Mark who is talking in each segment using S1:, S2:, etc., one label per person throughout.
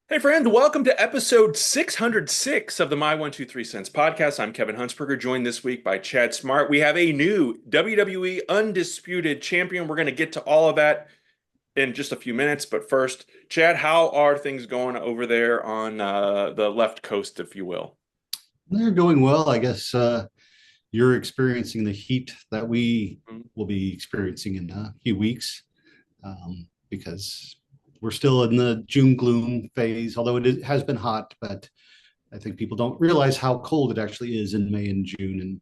S1: Hey, friend, welcome to episode 606 of the My 123 Cents podcast. I'm Kevin Huntsberger, joined this week by Chad Smart. We have a new WWE Undisputed Champion. We're going to get to all of that in just a few minutes. But first, Chad, how are things going over there on the left coast, if you will?
S2: They're going well. I guess you're experiencing the heat that we will be experiencing in a few weeks because we're still in the June gloom phase, although has been hot. But I think people don't realize how cold it actually is in May and June and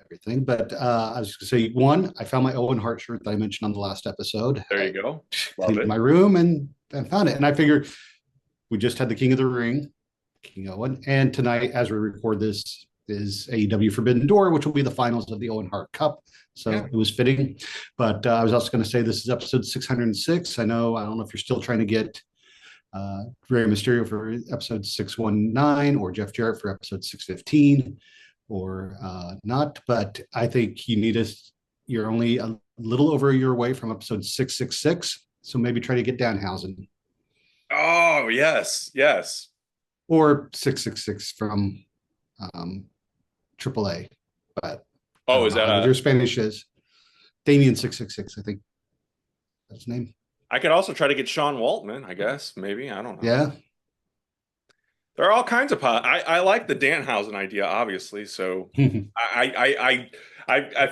S2: everything. But I was going to say, one, I found my Owen Hart shirt that I mentioned on the last episode.
S1: There
S2: I
S1: you go. Love
S2: cleaned
S1: it.
S2: my room and found it. And I figured we just had the King of the Ring, King Owen. And tonight, as we record this, is AEW Forbidden Door, which will be the finals of the Owen Hart Cup. So
S1: Yeah.
S2: it was fitting. But I was also going to say this is episode 606. I don't know if you're still trying to get Rey Mysterio for episode 619 or Jeff Jarrett for episode 615 or not. But I think you're only a little over a year away from episode 666. So maybe try to get Danhausen
S1: Oh, yes. Yes.
S2: or 666 from um, AAA, but I
S1: Oh,
S2: don't
S1: is
S2: know
S1: that
S2: how good
S1: a?
S2: your Spanish is. Damien 666, I think that's his name.
S1: I could also try to get Sean Waltman, I guess. Maybe. I don't know.
S2: Yeah.
S1: There are all kinds of I like the Danhausen idea, obviously. So if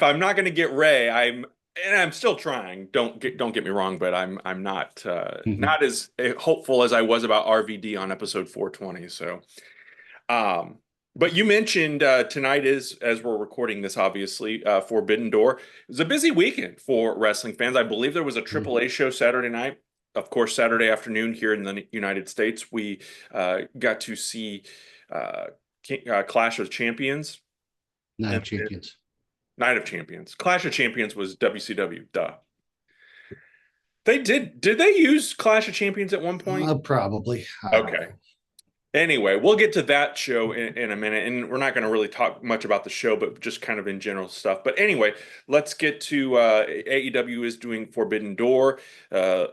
S1: I'm not going to get Ray, I'm still trying. Don't get me wrong, but I'm not not as hopeful as I was about RVD on episode 420. So, um, but you mentioned tonight is, as we're recording this, obviously Forbidden Door. It was a busy weekend for wrestling fans. I believe there was a AAA show Saturday night. Of course, Saturday afternoon here in the United States, we got to see uh, Clash of Champions
S2: Night
S1: and
S2: of Champions.
S1: Night of Champions. Clash of Champions was WCW. Duh. They did. Did they use Clash of Champions at one point?
S2: Probably. I don't
S1: Okay.
S2: know.
S1: Anyway, we'll get to that show in a minute, and we're not going to really talk much about the show, but just kind of in general stuff. But anyway, let's get to AEW is doing Forbidden Door. Uh,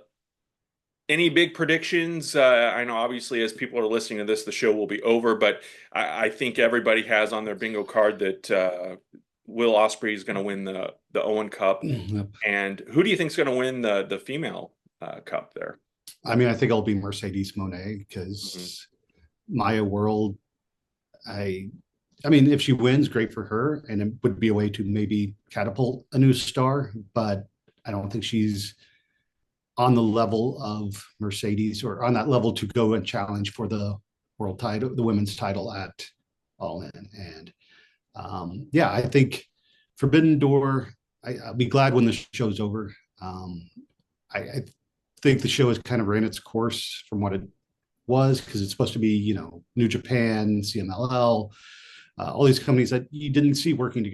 S1: any big predictions? I know obviously as people are listening to this, the show will be over, but I think everybody has on their bingo card that Will Ospreay is going to win the Owen Cup.
S2: Yep.
S1: And who do you think is going to win the female cup there?
S2: I mean, I think I'll be Mercedes Monet
S1: Mhm.
S2: because Maya World. I, I mean, if she wins, great for her, and it would be a way to maybe catapult a new star. But I don't think she's on the level of Mercedes or on that level to go and challenge for the world title, the women's title at All In. And yeah, I think Forbidden Door. I'll be glad when the show's over. I think the show has kind of ran its course from what it was because it's supposed to be, New Japan, CMLL, all these companies that you didn't see
S1: Mhm.
S2: working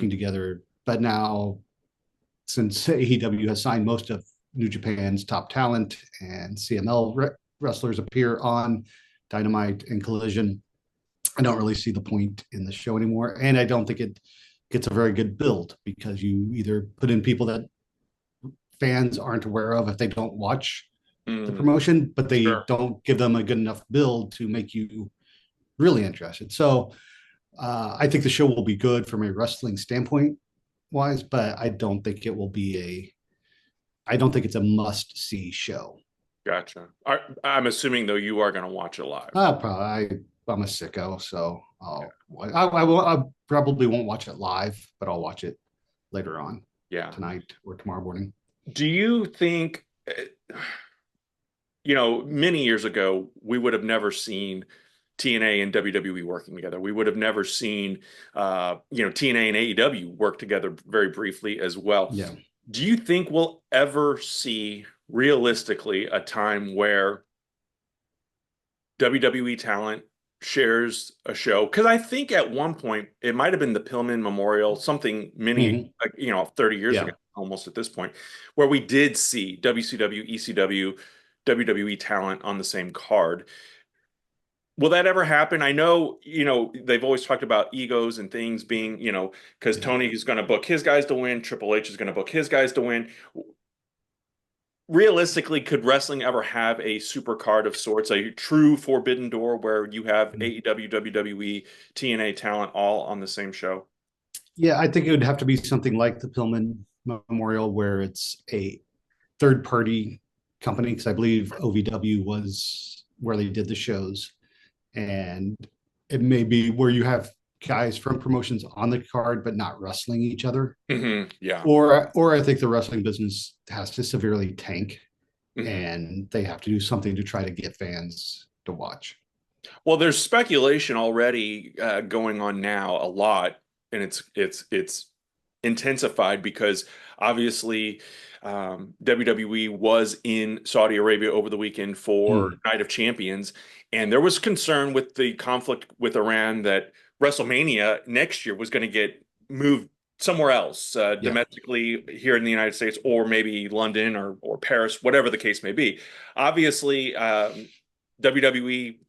S2: together. But now, since AEW has signed most of New Japan's top talent and CML wrestlers appear on Dynamite and Collision, I don't really see the point in the show anymore. And I don't think it gets a very good build because you either put in people that fans aren't aware of if they don't watch the
S1: Mm,
S2: promotion, but they
S1: sure.
S2: don't give them a good enough build to make you really interested. So I think the show will be good from a wrestling standpoint wise, but I don't think it's a must see show.
S1: Gotcha. I'm assuming though you are going to watch it live.
S2: I'm a sicko, so
S1: Yeah.
S2: I probably won't watch it live, but I'll watch it later on
S1: Yeah.
S2: tonight or tomorrow morning.
S1: Do you think, many years ago, we would have never seen TNA and WWE working together. We would have never seen, TNA and AEW work together very briefly as well.
S2: Yeah,
S1: Do you think we'll ever see realistically a time where WWE talent shares a show? Because I think at one point it might have been the Pillman Memorial, something many,
S2: mm-hmm.
S1: 30 years ago,
S2: Yeah.
S1: almost at this point, where we did see WCW, ECW, WWE talent on the same card. Will that ever happen? I know, they've always talked about egos and things being, because
S2: Yeah.
S1: Tony is going to book his guys to win, Triple H is going to book his guys to win. realistically, could wrestling ever have a super card of sorts, a true Forbidden Door where you have AEW, WWE, TNA talent all on the same show?
S2: Yeah, I think it would have to be something like the Pillman Memorial, where it's a third party company, because I believe OVW was where they did the shows. And it may be where you have guys from promotions on the card, but not wrestling each other.
S1: Yeah.
S2: Or I think the wrestling business has to severely tank
S1: Mhm.
S2: and they have to do something to try to get fans to watch.
S1: Well, there's speculation already going on now a lot, and it's intensified because obviously WWE was in Saudi Arabia over the weekend for
S2: Mm,
S1: Night of Champions, and there was concern with the conflict with Iran that WrestleMania next year was going to get moved somewhere else,
S2: yeah.
S1: domestically here in the United States, or maybe London or Paris, whatever the case may be. Obviously, WWE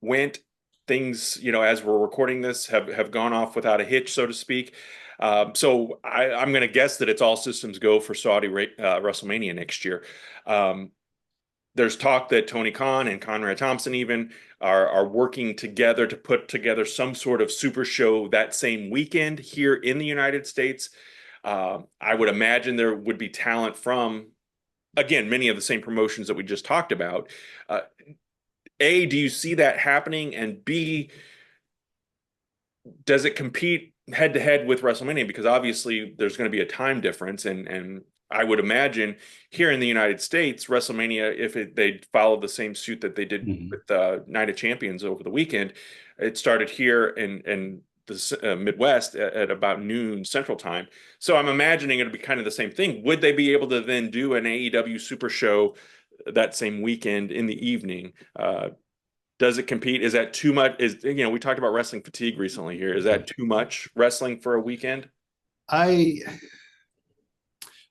S1: went. Things, as we're recording this, have gone off without a hitch, so to speak. So I'm going to guess that it's all systems go for Saudi WrestleMania next year. Um, there's talk that Tony Khan and Conrad Thompson even are working together to put together some sort of super show that same weekend here in the United States. I would imagine there would be talent from, again, many of the same promotions that we just talked about. Uh, A, do you see that happening? And B, does it compete head to head with WrestleMania? Because obviously there's going to be a time difference, and I would imagine here in the United States, WrestleMania, if they followed the same suit that they did
S2: Mhm.
S1: with Night of Champions over the weekend, it started here in the Midwest at about noon Central Time. So I'm imagining it'll be kind of the same thing. Would they be able to then do an AEW Super Show that same weekend in the evening? Does it compete? Is that too much? We talked about wrestling fatigue recently here. Is that too much wrestling for a weekend?
S2: I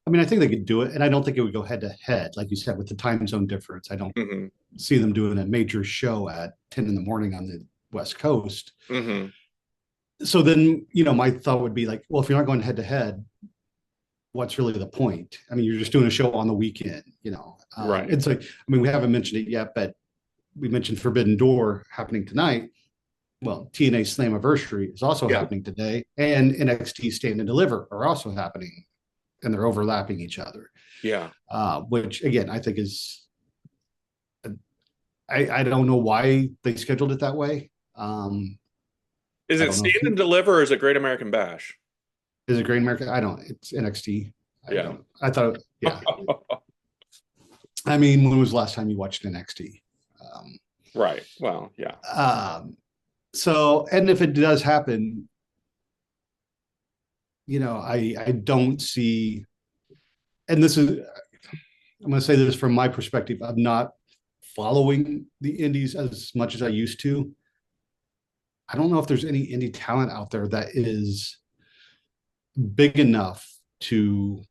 S2: I mean, I think they could do it, and I don't think it would go head to head, like you said, with the time zone difference. I don't
S1: Hmm.
S2: see them doing a major show at 10 in the morning on the West Coast.
S1: Hmm.
S2: So then, my thought would be like, well, if you're not going head to head, what's really the point? I mean, you're just doing a show on the weekend.
S1: Right.
S2: It's like, I mean, we haven't mentioned it yet, but we mentioned Forbidden Door happening tonight. Well, TNA Slammiversary is also
S1: Yeah.
S2: happening today, and NXT Stand and Deliver are also happening, and they're overlapping each other.
S1: Yeah.
S2: Which again, I think is, I don't know why they scheduled it that way.
S1: Is
S2: I
S1: it
S2: don't know if
S1: Stand and Deliver or is it Great American Bash?
S2: is it Great America? I don't. It's NXT. I
S1: Yeah.
S2: don't. I thought. Yeah. I mean, when was the last time you watched NXT? Um,
S1: Right. Well, yeah.
S2: um, so, and if it does happen, I don't see. And this is, I'm going to say this from my perspective. I'm not following the indies as much as I used to. I don't know if there's any indie talent out there that is big enough to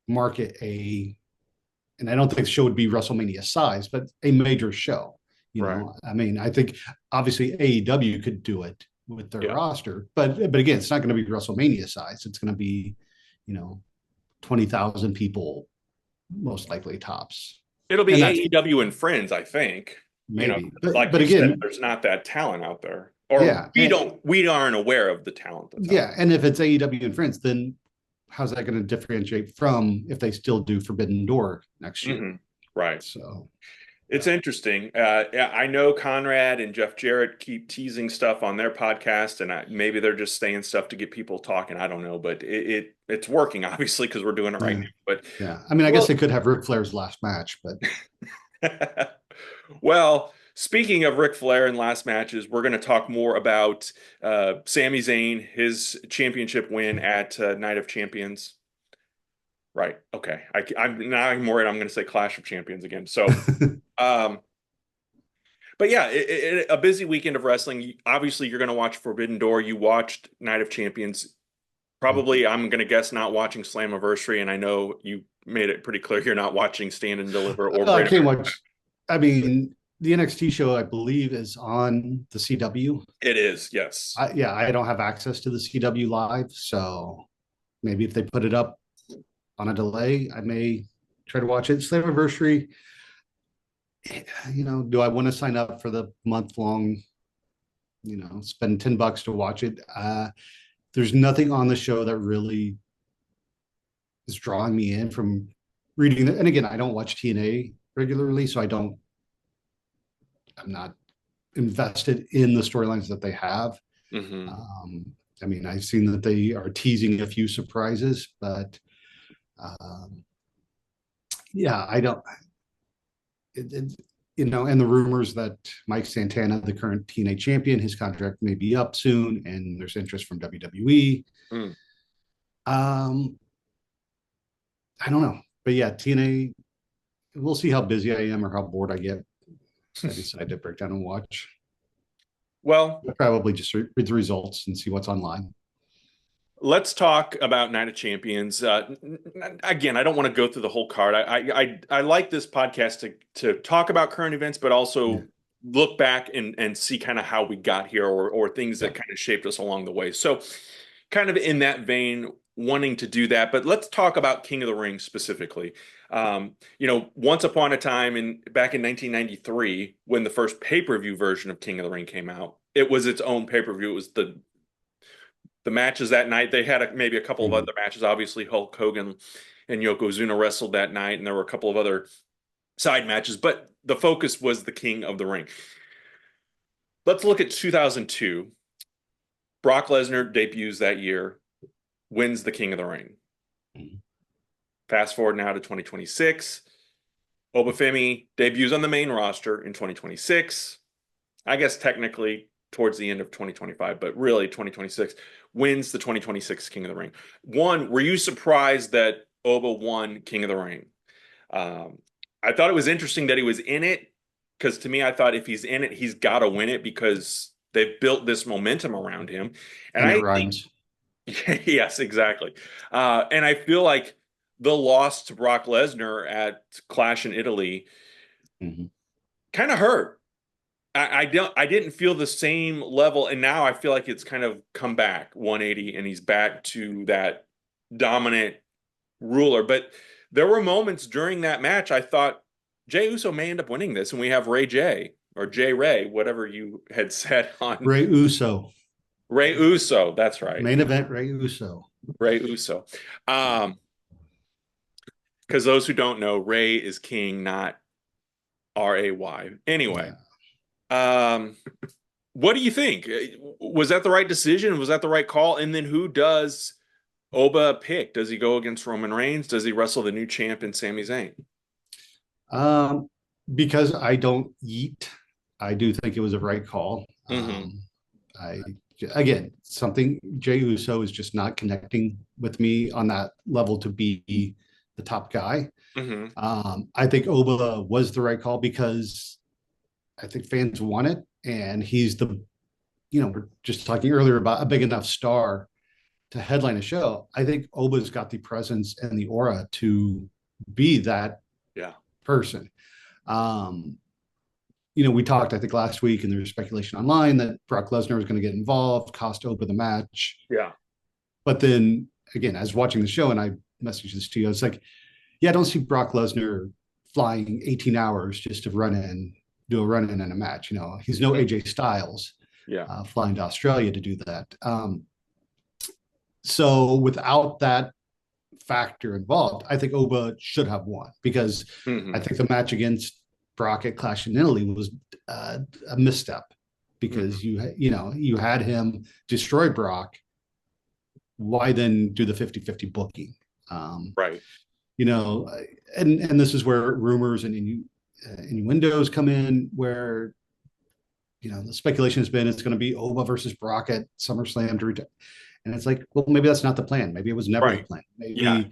S2: market and I don't think the show would be WrestleMania size, but a major show.
S1: Right.
S2: I mean, I think obviously AEW could do it with their
S1: Yeah.
S2: roster, but again, it's not going to be WrestleMania size. It's going to be, you know, 20,000 people, most likely tops,
S1: It'll be
S2: and that's
S1: AEW and Friends, I think.
S2: maybe.
S1: Like
S2: But
S1: you said,
S2: again,
S1: there's not that talent out there. Or
S2: yeah,
S1: we aren't aware of the talent that's out
S2: yeah, and if it's AEW and Friends, then how's that going to differentiate from if they still do Forbidden Door next
S1: there.
S2: year?
S1: Right.
S2: So,
S1: It's interesting. Yeah, I know Conrad and Jeff Jarrett keep teasing stuff on their podcast, and maybe they're just saying stuff to get people talking. I don't know, but it's working obviously because we're doing it right
S2: yeah,
S1: now. But
S2: yeah. I mean, I guess
S1: well,
S2: they could have Ric Flair's last match, but
S1: well, speaking of Ric Flair and last matches, we're going to talk more about Sami Zayn, his championship win at Night of Champions. Right. Okay. I'm worried I'm going to say Clash of Champions again. So. Um, But yeah, a busy weekend of wrestling. Obviously, you're going to watch Forbidden Door. You watched Night of Champions. Probably, I'm going to guess not watching Slammiversary, and I know you made it pretty clear you're not watching Stand and Deliver or
S2: I
S1: Great
S2: can't
S1: America.
S2: watch. I mean, the NXT show, I believe, is on the CW.
S1: It is, yes.
S2: Yeah, I don't have access to the CW live, so maybe if they put it up on a delay, I may. try to watch it. Slammiversary, do I want to sign up for the month long, spend $10 to watch it? There's nothing on the show that really is drawing me in from reading it. And again, I don't watch TNA regularly, so I'm not invested in the storylines that they have.
S1: Mm-hmm.
S2: I mean, I've seen that they are teasing a few surprises, but yeah, I don't. And the rumors that Mike Santana, the current TNA champion, his contract may be up soon, and there's interest from WWE.
S1: Mm.
S2: I don't know, but yeah, TNA. We'll see how busy I am or how bored I get. I decide to break down and watch.
S1: Well,
S2: I'll probably just read the results and see what's online.
S1: let's talk about Night of Champions. Again, I don't want to go through the whole card. I like this podcast to talk about current events, but also look back and see kind of how we got here, or things that kind of shaped us along the way. So, kind of in that vein, wanting to do that. But let's talk about King of the Ring specifically. Once upon a time, back in 1993, when the first pay-per-view version of King of the Ring came out, it was its own pay-per-view. It was the matches that night. They had maybe a couple of other matches. Obviously, Hulk Hogan and Yokozuna wrestled that night, and there were a couple of other side matches, but the focus was the King of the Ring. Let's look at 2002. Brock Lesnar debuts that year, wins the King of the Ring. Fast forward now to 2026. Obafemi debuts on the main roster in 2026. I guess technically towards the end of 2025, but really 2026, wins the 2026 King of the Ring. One, were you surprised that Oba won King of the Ring? I thought it was interesting that he was in it, because to me, I thought if he's in it, he's got to win it, because they've built this momentum around him.
S2: And it rhymes.
S1: Yes, exactly. And I feel like the loss to Brock Lesnar at Clash in Italy kind of hurt. I didn't feel the same level, and now I feel like it's kind of come back 180, and he's back to that dominant ruler. But there were moments during that match I thought Jey Uso may end up winning this, and we have Ray J, or Jay Ray, whatever you had said on
S2: Ray Uso.
S1: Ray Uso, that's right.
S2: Main event, Ray Uso.
S1: Ray Uso. Because those who don't know, Ray is king, not R-A-Y. Anyway. Yeah. What do you think? Was that the right decision? Was that the right call? And then who does Oba pick? Does he go against Roman Reigns? Does he wrestle the new champ in Sami Zayn?
S2: Because I don't eat, I do think it was a right call. Something Jey Uso is just not connecting with me on that level to be the top guy. I think Oba was the right call because I think fans want it, and he's we're just talking earlier about a big enough star to headline a show. I think Oba's got the presence and the aura to be that person. We talked, I think, last week, and there was speculation online that Brock Lesnar was going to get involved, cost Oba the match.
S1: Yeah.
S2: But then, again, as watching the show, and I messaged this to you, I was like, I don't see Brock Lesnar flying 18 hours just to do a run-in and a match. He's no AJ Styles flying to Australia to do that. So without that factor involved, I think Oba should have won, because I think the match against Brock at Clash in Italy was a misstep, because you had him destroy Brock. Why then do the 50-50 booking?
S1: Right.
S2: And this is where rumors and innuendos come in, where the speculation has been it's going to be Oba versus Brock at SummerSlam to retire. And it's like, well, maybe that's not the plan. Maybe it was never the plan. Maybe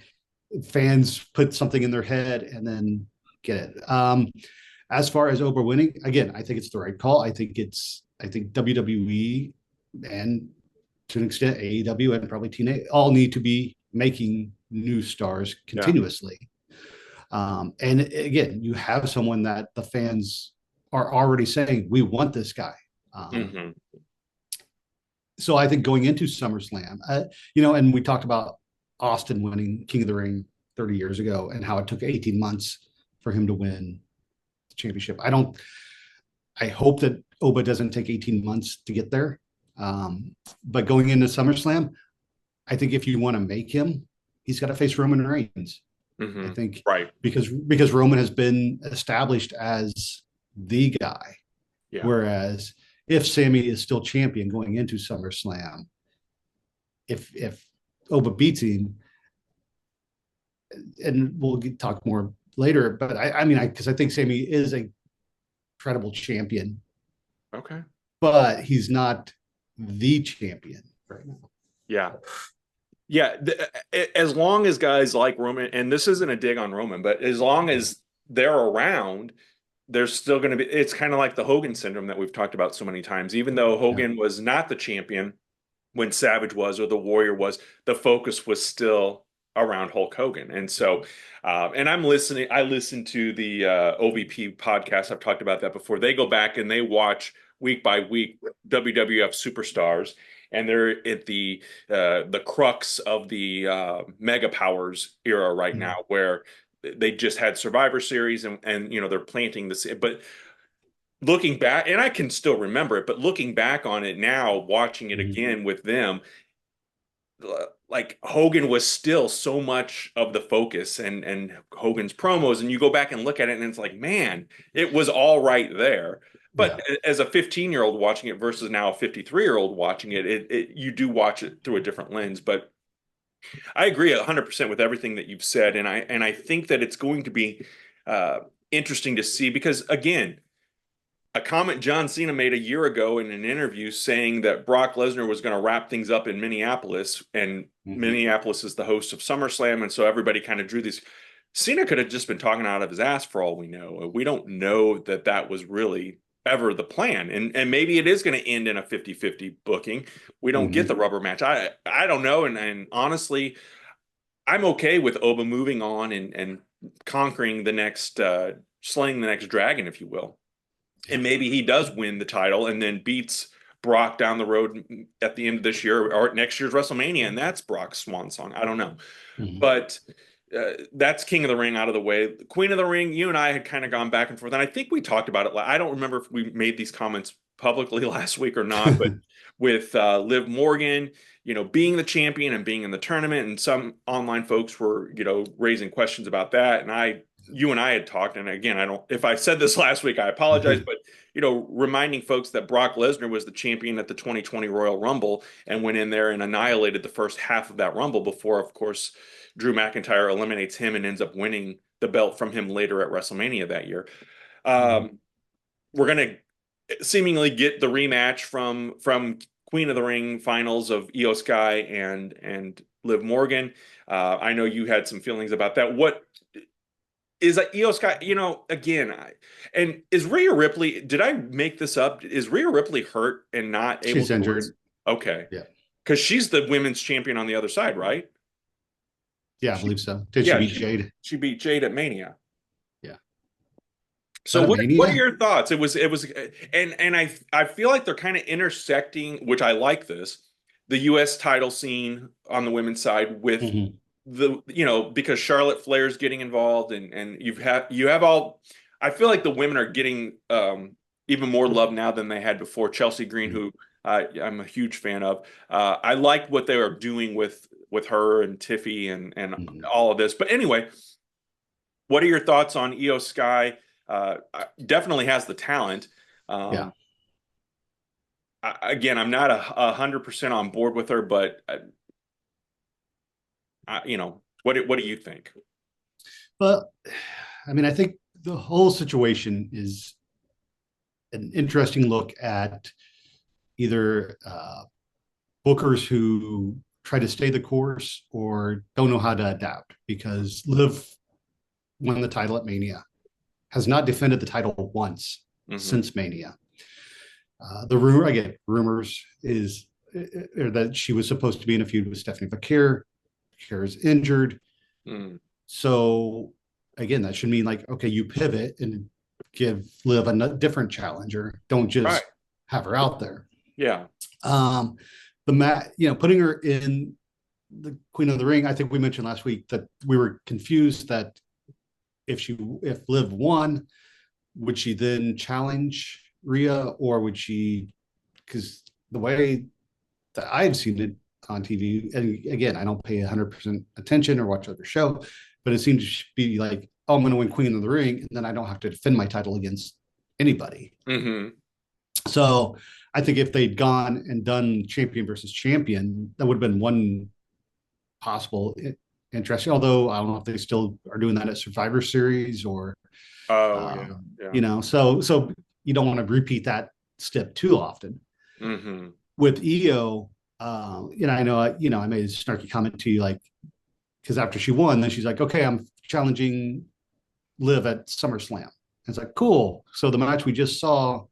S2: fans put something in their head and then get it. As far as Oba winning, again, I think it's the right call. I think WWE and to an extent AEW and probably TNA all need to be making new stars continuously. And again, you have someone that the fans are already saying, we want this guy. So I think going into SummerSlam, and we talked about Austin winning King of the Ring 30 years ago and how it took 18 months for him to win the championship. I hope that Oba doesn't take 18 months to get there. But going into SummerSlam, I think if you want to make him, he's got to face Roman Reigns. I think
S1: Right.
S2: because Roman has been established as the guy.
S1: Yeah.
S2: Whereas if Sami is still champion going into SummerSlam, if Oba beats him, and we'll talk more later, but because I think Sami is a credible champion.
S1: Okay.
S2: But he's not the champion right now.
S1: Yeah. Yeah. As long as guys like Roman, and this isn't a dig on Roman, but as long as they're around, there's still going to be, it's kind of like the Hogan syndrome that we've talked about so many times. Even though Hogan was not the champion when Savage was or the Warrior was, the focus was still around Hulk Hogan. And so, and I listen to the OVP podcast. I've talked about that before. They go back and they watch week by week WWF superstars, and they're at the crux of the Mega Powers era right now, where they just had Survivor Series, and they're planting this. But looking back, and I can still remember it, but looking back on it now, watching it again with them, like Hogan was still so much of the focus, and Hogan's promos, and you go back and look at it and it's like, man, it was all right there. But as a 15-year-old watching it versus now a 53-year-old watching it, you do watch it through a different lens. But I agree 100% with everything that you've said, and I think that it's going to be interesting to see, because again, a comment John Cena made a year ago in an interview saying that Brock Lesnar was going to wrap things up in Minneapolis, and Minneapolis is the host of SummerSlam, and so everybody kind of drew these. Cena could have just been talking out of his ass for all we know. We don't know that that was really ever the plan, and maybe it is going to end in a 50-50 booking. We don't get the rubber match. I don't know, and honestly, I'm okay with Oba moving on and conquering the next, slaying the next dragon, if you will. And maybe he does win the title and then beats Brock down the road at the end of this year or next year's WrestleMania, and that's Brock's swan song. I don't know. But that's King of the Ring out of the way. Queen of the Ring, you and I had kind of gone back and forth, and I think we talked about it. I don't remember if we made these comments publicly last week or not, but with Liv Morgan, being the champion and being in the tournament, and some online folks were, raising questions about that. And you and I had talked, and again, if I said this last week, I apologize, but reminding folks that Brock Lesnar was the champion at the 2020 Royal Rumble and went in there and annihilated the first half of that Rumble before, of course, Drew McIntyre eliminates him and ends up winning the belt from him later at WrestleMania that year. We're going to seemingly get the rematch from Queen of the Ring finals of Io Sky and Liv Morgan. I know you had some feelings about that. What is Io Sky, again, and is Rhea Ripley, did I make this up? Is Rhea Ripley hurt and not able to?
S2: She's injured.
S1: Okay.
S2: Yeah.
S1: Because she's the women's champion on the other side, right?
S2: Yeah, I believe so. Did she beat Jade?
S1: She beat Jade at Mania.
S2: Yeah.
S1: So what are your thoughts? It was, and I feel like they're kind of intersecting, which I like this, the U.S. title scene on the women's side with because Charlotte Flair's getting involved, and you have all. I feel like the women are getting even more love now than they had before. Chelsea Green, who I'm a huge fan of. I like what they are doing with her and Tiffy and all of this. But anyway, what are your thoughts on Io Sky? Definitely has the talent. Again, I'm not 100% on board with her, but what do you think?
S2: Well, I think the whole situation is an interesting look at either bookers who try to stay the course or don't know how to adapt, because Liv won the title at Mania, has not defended the title once since Mania. The rumors is that she was supposed to be in a feud with Stephanie Bakir. Bakir's injured. So again, that should mean okay, you pivot and give Liv a different challenger. Don't just have her out there.
S1: Yeah.
S2: Putting her in the Queen of the Ring, I think we mentioned last week that we were confused that if Liv won, would she then challenge Rhea, or would she? Because the way that I've seen it on TV, and again, I don't pay 100% attention or watch other show, but it seems to be like, oh, I'm going to win Queen of the Ring, and then I don't have to defend my title against anybody.
S1: Mm-hmm.
S2: So I think if they'd gone and done champion versus champion, that would have been one possible interesting. Although I don't know if they still are doing that at Survivor Series or,
S1: Oh yeah, yeah.
S2: so you don't want to repeat that step too often.
S1: Mm-hmm.
S2: With Io, I know, I made a snarky comment to you, like, because after she won, then she's like, okay, I'm challenging Liv at SummerSlam. And it's like, cool. So the match we just saw,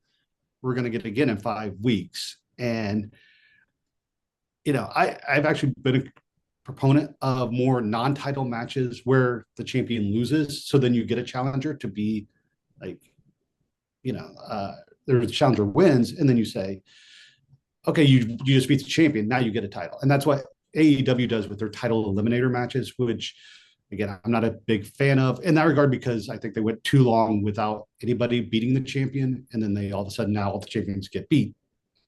S2: we're going to get again in 5 weeks. And, I've actually been a proponent of more non-title matches where the champion loses. So then you get a challenger to be like, the challenger wins. And then you say, okay, you just beat the champion. Now you get a title. And that's what AEW does with their title eliminator matches, which, again, I'm not a big fan of in that regard, because I think they went too long without anybody beating the champion. And then they all of a sudden now all the champions get beat.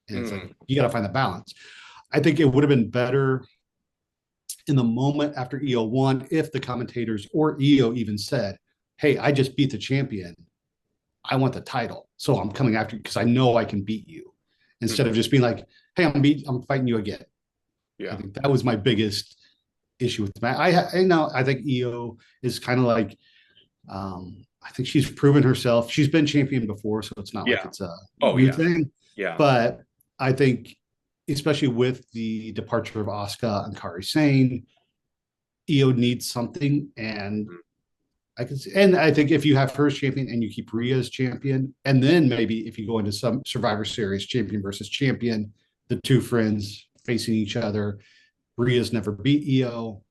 S2: And it's like, you got to find the balance. I think it would have been better in the moment after Io won if the commentators or Io even said, hey, I just beat the champion. I want the title. So I'm coming after you because I know I can beat you. Instead of just being like, hey, I'm fighting you again.
S1: Yeah.
S2: I think that was my biggest issue with the match. I think Io is kind of like, I think she's proven herself. She's been champion before, so it's not like it's a new thing.
S1: Yeah.
S2: But I think, especially with the departure of Asuka and Kairi Sane, Io needs something. And I think if you have her as champion and you keep Rhea as champion, and then maybe if you go into some Survivor Series, champion versus champion, the two friends facing each other, Rhea's never beat Io.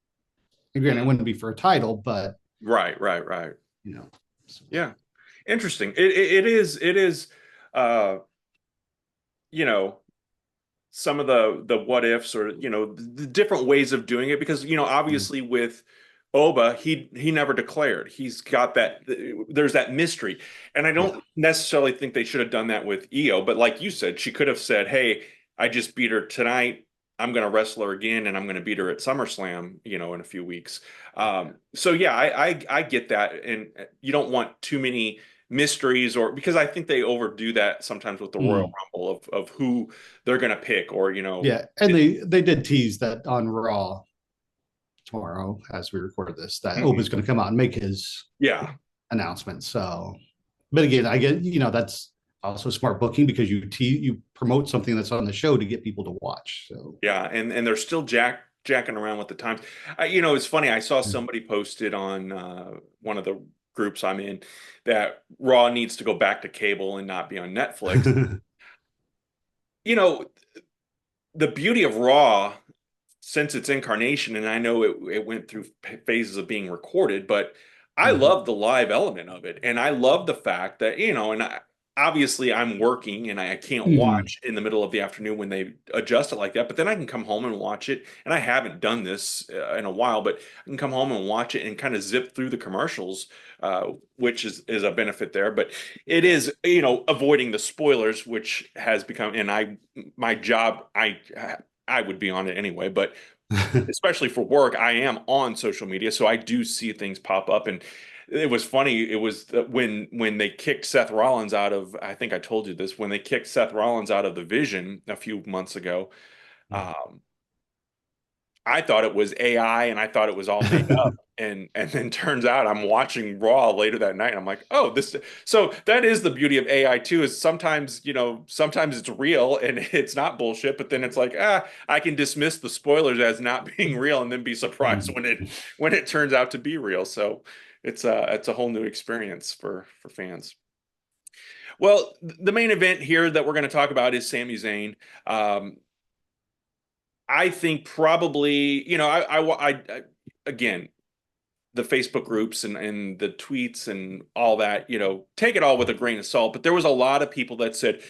S2: Again, it wouldn't be for a title, but
S1: right.
S2: So.
S1: Yeah, interesting. It is. Uh, some of the what ifs, or the different ways of doing it, because obviously with Oba, he never declared. He's got that, there's that mystery. And I don't necessarily think they should have done that with Io, but like you said, she could have said, hey, I just beat her tonight. I'm going to wrestle her again, and I'm going to beat her at SummerSlam, in a few weeks. So yeah, I get that. And you don't want too many mysteries, or because I think they overdo that sometimes with the Royal Rumble of who they're going to pick, or
S2: Yeah, and they did tease that on Raw tomorrow as we record this, that Oba's going to come out and make his announcement. So, but again, I get, that's also smart booking, because you promote something that's on the show to get people to watch. So
S1: yeah, and they're still jacking around with the times. It's funny. I saw somebody posted on one of the groups I'm in that Raw needs to go back to cable and not be on Netflix. The beauty of Raw, since its incarnation, and I know it went through phases of being recorded, but I love the live element of it. And I love the fact that, obviously I'm working and I can't watch in the middle of the afternoon when they adjust it like that, but then I can come home and watch it. And I haven't done this in a while, but I can come home and watch it and kind of zip through the commercials, which is a benefit there. But it is, avoiding the spoilers, which has become, and my job, I would be on it anyway, but especially for work, I am on social media, so I do see things pop up. And it was funny. It was when they kicked Seth Rollins out of, I think I told you this, when they kicked Seth Rollins out of the Vision a few months ago. I thought it was AI, and I thought it was all made up. And then turns out I'm watching Raw later that night, and I'm like, oh, this. So that is the beauty of AI too, is sometimes, sometimes it's real and it's not bullshit, but then it's like, I can dismiss the spoilers as not being real and then be surprised when it turns out to be real. So it's a whole new experience for fans. Well, the main event here that we're going to talk about is Sami Zayn. I think probably, again, the Facebook groups and the tweets and all that, take it all with a grain of salt. But there was a lot of people that said,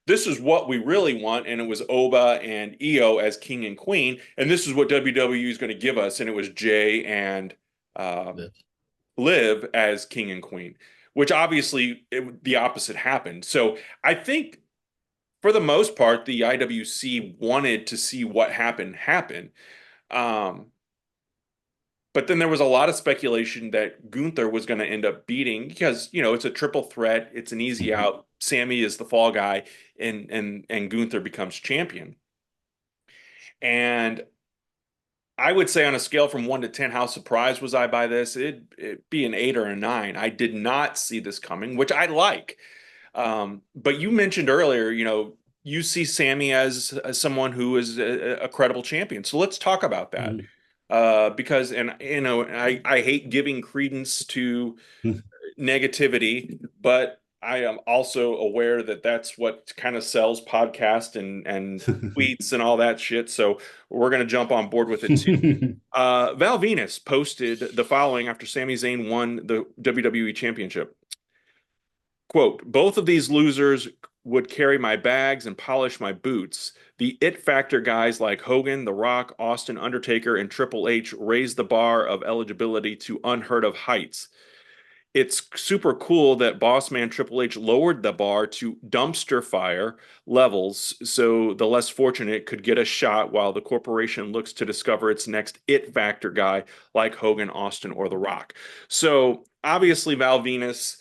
S1: this is what we really want, and it was Oba and Io as king and queen, and this is what WWE is going to give us, and it was Jay and um, Liv as king and queen, which obviously the opposite happened. So I think for the most part, the IWC wanted to see what happened happen. Um, but then there was a lot of speculation that Gunther was going to end up beating because, it's a triple threat. It's an easy out. Sammy is the fall guy, and Gunther becomes champion. And I would say on a scale from 1 to 10, how surprised was I by this? It'd be an 8 or a 9. I did not see this coming, which I like. But you mentioned earlier, you see Sammy as someone who is a credible champion. So let's talk about that.
S2: Mhm.
S1: Because, and I hate giving credence to negativity, but I am also aware that that's what kind of sells podcasts and tweets and all that shit. So we're going to jump on board with it too. Val Venus posted the following after Sami Zayn won the WWE Championship. Quote, both of these losers would carry my bags and polish my boots. The it factor guys like Hogan, The Rock, Austin, Undertaker, and Triple H raised the bar of eligibility to unheard of heights. It's super cool that boss man Triple H lowered the bar to dumpster fire levels so the less fortunate could get a shot while the corporation looks to discover its next it factor guy like Hogan, Austin, or The Rock. So obviously Val Venus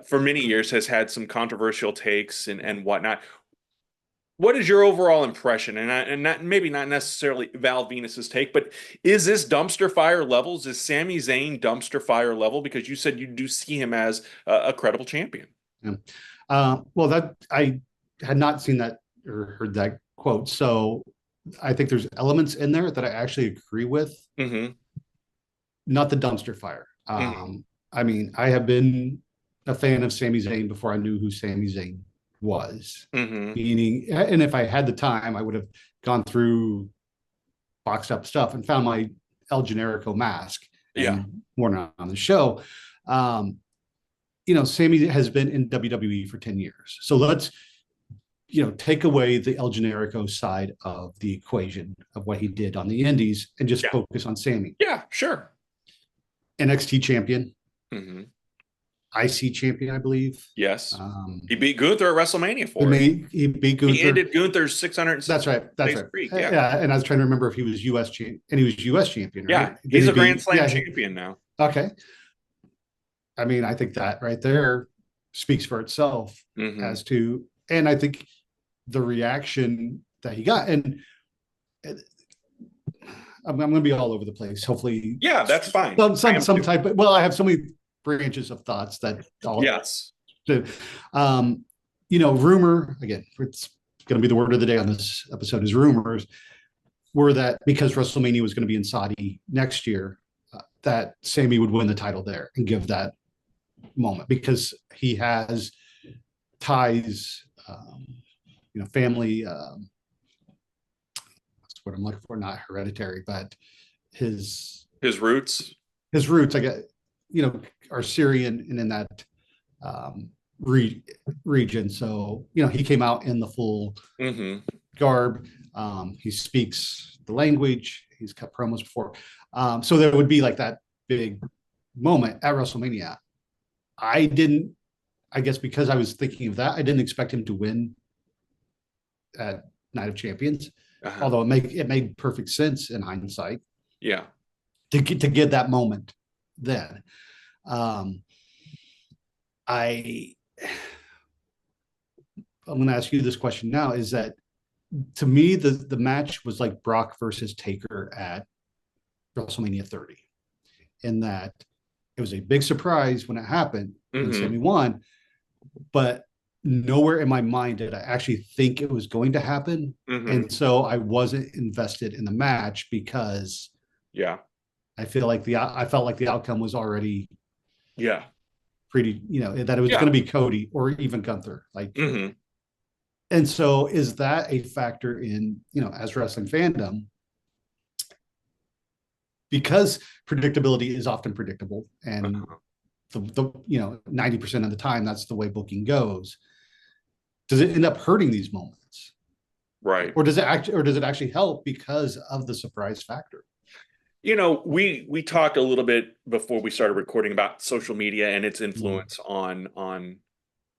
S1: for many years has had some controversial takes and whatnot. What is your overall impression? And not maybe not necessarily Val Venus's take, but is this dumpster fire levels? Is Sami Zayn dumpster fire level? Because you said you do see him as a credible champion.
S2: Yeah. Well, that I had not seen that or heard that quote. So I think there's elements in there that I actually agree with.
S1: Mm-hmm.
S2: Not the dumpster fire.
S1: Mm-hmm.
S2: I mean, I have been a fan of Sami Zayn before I knew who Sami Zayn was.
S1: Mm-hmm.
S2: Meaning, and if I had the time, I would have gone through boxed up stuff and found my El Generico mask
S1: Yeah.
S2: and worn it on the show. Sammy has been in WWE for 10 years. So let's, take away the El Generico side of the equation of what he did on the indies and just focus on Sammy.
S1: Yeah, sure.
S2: NXT champion,
S1: Mm-hmm.
S2: IC champion, I believe.
S1: Yes. He beat Gunther at WrestleMania
S2: he beat Gunther.
S1: He ended Gunther's 600.
S2: That's right.
S1: Streak.
S2: Yeah. And I was trying to remember if he was US champion, and he was US champion. Right?
S1: Yeah. He's a Grand Slam champion now.
S2: Okay. I mean, I think that right there speaks for itself as to, and I think the reaction that he got, and I'm going to be all over the place. Hopefully,
S1: yeah, that's fine.
S2: Some type of, well, I have so many branches of thoughts that all.
S1: Yes.
S2: Rumor again. It's going to be the word of the day on this episode is rumors. Were that because WrestleMania was going to be in Saudi next year, that Sammy would win the title there and give that moment because he has ties, family. That's what I'm looking for. Not hereditary, but his
S1: roots.
S2: His roots, I get, are Syrian and in that region. So he came out in the full garb. He speaks the language. He's cut promos before. So there would be like that big moment at WrestleMania. I guess because I was thinking of that, I didn't expect him to win at Night of Champions. Although it made perfect sense in hindsight.
S1: Yeah.
S2: To get that moment then. I'm going to ask you this question now, is that to me, the match was like Brock versus Taker at WrestleMania 30, in that it was a big surprise when it happened when Sammy won, but nowhere in my mind did I actually think it was going to happen. And so I wasn't invested in the match because I felt like the outcome was already pretty, that it was going to be Cody or even Gunther. And so is that a factor in, as wrestling fandom? Because predictability is often predictable, and the 90% of the time that's the way booking goes. does it end up hurting these moments,
S1: Right.
S2: or does it actually help because of the surprise factor?
S1: We talked a little bit before we started recording about social media and its
S2: Mm,
S1: influence on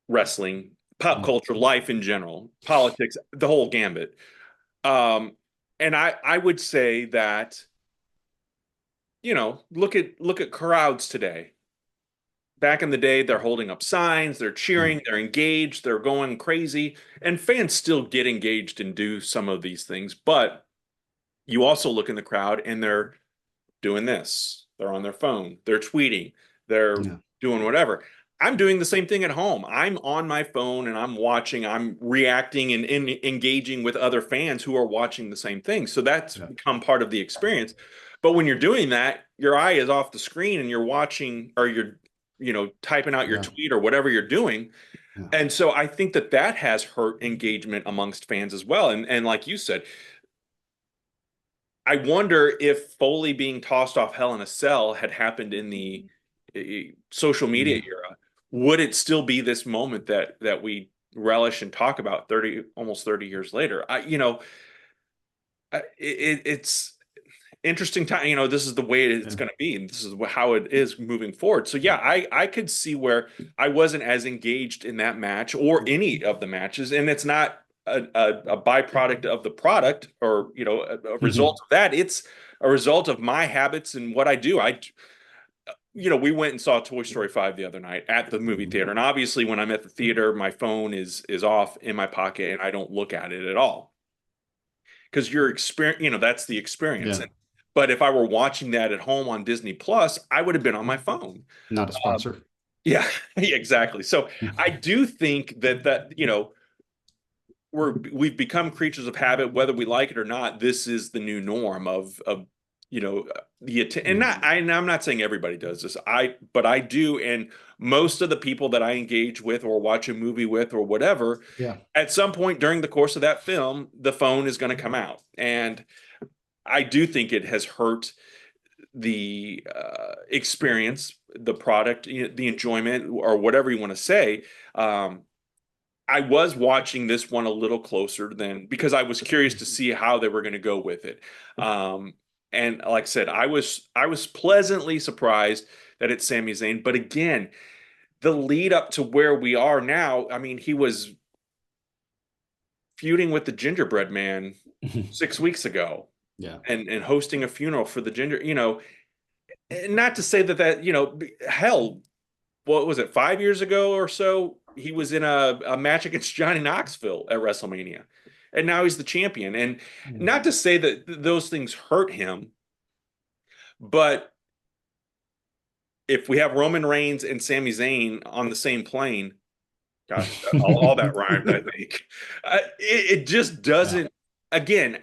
S1: wrestling, pop
S2: yeah,
S1: culture, life in general, politics, the whole gambit. Um, and I would say that, look at crowds today. Back in the day, they're holding up signs, they're
S2: yeah,
S1: cheering, they're engaged, they're going crazy, and fans still get engaged and do some of these things. But you also look in the crowd and they're doing this. They're on their phone, they're tweeting, they're
S2: yeah,
S1: doing whatever. I'm doing the same thing at home. I'm on my phone and I'm watching, I'm reacting and engaging with other fans who are watching the same thing. So that's
S2: yeah,
S1: become part of the experience. But when you're doing that, your eye is off the screen and you're watching or you're, typing out your
S2: yeah,
S1: tweet or whatever you're doing.
S2: yeah.
S1: And so I think that has hurt engagement amongst fans as well. And like you said, I wonder if Foley being tossed off Hell in a Cell had happened in the social media
S2: Mm.
S1: era, would it still be this moment that we relish and talk about 30 almost 30 years later? It's interesting time. This is the way it's
S2: Yeah.
S1: going to be, and this is how it is moving forward. So yeah, I could see where I wasn't as engaged in that match or any of the matches, and it's not a byproduct of the product or a result
S2: Mhm.
S1: of that. It's a result of my habits and what I do. We went and saw Toy Story 5 the other night at the movie
S2: Mhm.
S1: theater, and obviously when I'm at the theater, my phone is off in my pocket and I don't look at it at all because your experience, that's the experience.
S2: Yeah.
S1: But if I were watching that at home on Disney Plus, I would have been on my phone.
S2: Not a
S1: Um,
S2: sponsor.
S1: yeah, exactly. So I do think that we've become creatures of habit, whether we like it or not. This is the new norm of and
S2: Yeah.
S1: I'm not saying everybody does this. But I do, and most of the people that I engage with or watch a movie with or whatever,
S2: Yeah.
S1: at some point during the course of that film, the phone is going to come out, and I do think it has hurt the experience, the product, the enjoyment, or whatever you want to say. Um, I was watching this one a little closer than because I was curious to see how they were going to go with it. Um, and like I said, I was pleasantly surprised that it's Sami Zayn. But again, the lead up to where we are now, I mean, he was feuding with the gingerbread man 6 weeks ago
S2: Yeah.
S1: and hosting a funeral for the not to say that hell, what was it, 5 years ago or so? He was in a match against Johnny Knoxville at WrestleMania, and now he's the champion. And
S2: Mm.
S1: not to say that those things hurt him, but if we have Roman Reigns and Sami Zayn on the same plane, gosh, all that rhymed, I think. It just
S2: Yeah.
S1: doesn't. Again,